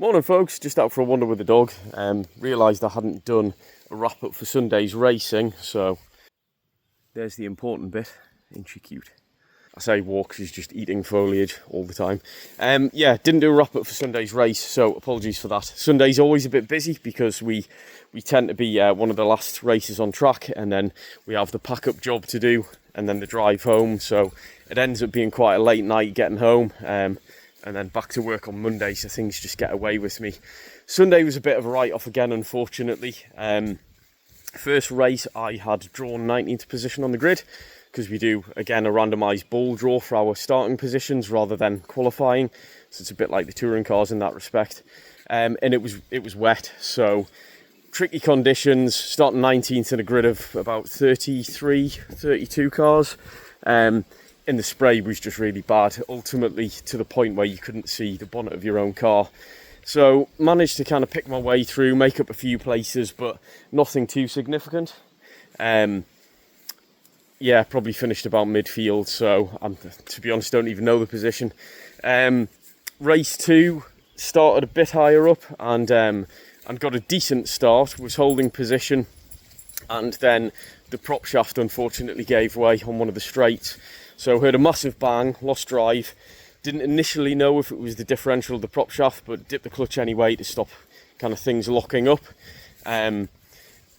Morning folks, just out for a wander with the dog. Realised I hadn't done a wrap up for Sunday's racing, so there's the important bit. Ain't she cute? I say walk, she's just eating foliage all the time. Didn't do a wrap up for Sunday's race, so apologies for that. Sunday's always a bit busy because we tend to be one of the last races on track, and then we have the pack up job to do and then the drive home, so it ends up being quite a late night getting home. And then back to work on Monday, so things just get away with me. Sunday was a bit of a write-off again, unfortunately. First race, I had drawn 19th position on the grid, because we do, again, a randomised ball draw for our starting positions rather than qualifying. So it's a bit like the touring cars in that respect. And it was wet, so tricky conditions, starting 19th in a grid of about 33, 32 cars. In the spray was just really bad, ultimately to the point where you couldn't see the bonnet of your own car. So managed to kind of pick my way through, make up a few places, but nothing too significant. Probably finished about midfield, so to be honest, don't even know the position. Race 2 started a bit higher up and got a decent start, was holding position, and then the prop shaft unfortunately gave way on one of the straights. So heard a massive bang, lost drive. Didn't initially know if it was the differential of the prop shaft, but dipped the clutch anyway to stop kind of things locking up. And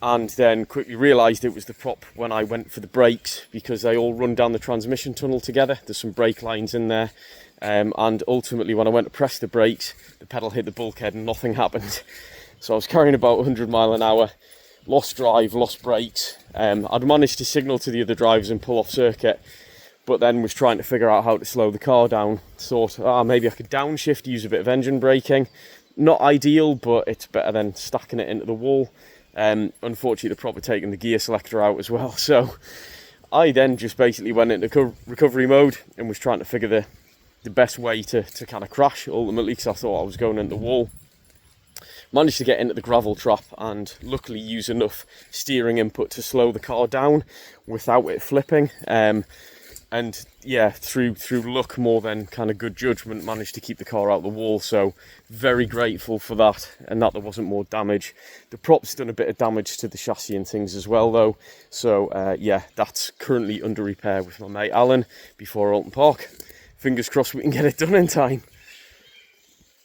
then quickly realised it was the prop when I went for the brakes, because they all run down the transmission tunnel together. There's some brake lines in there. And ultimately when I went to press the brakes, the pedal hit the bulkhead and nothing happened. So I was carrying about 100 mile an hour, lost drive, lost brakes. I'd managed to signal to the other drivers and pull off circuit, but then was trying to figure out how to slow the car down. Thought, maybe I could downshift, use a bit of engine braking. Not ideal, but it's better than stacking it into the wall. Unfortunately, the prop had taken the gear selector out as well. So I then just basically went into recovery mode and was trying to figure the best way to kind of crash, ultimately, because I thought I was going into the wall. Managed to get into the gravel trap and luckily use enough steering input to slow the car down without it flipping. Through luck more than kind of good judgment, managed to keep the car out the wall. So very grateful for that, and that there wasn't more damage. The prop's done a bit of damage to the chassis and things as well, though. So that's currently under repair with my mate Alan before Alton Park. Fingers crossed we can get it done in time.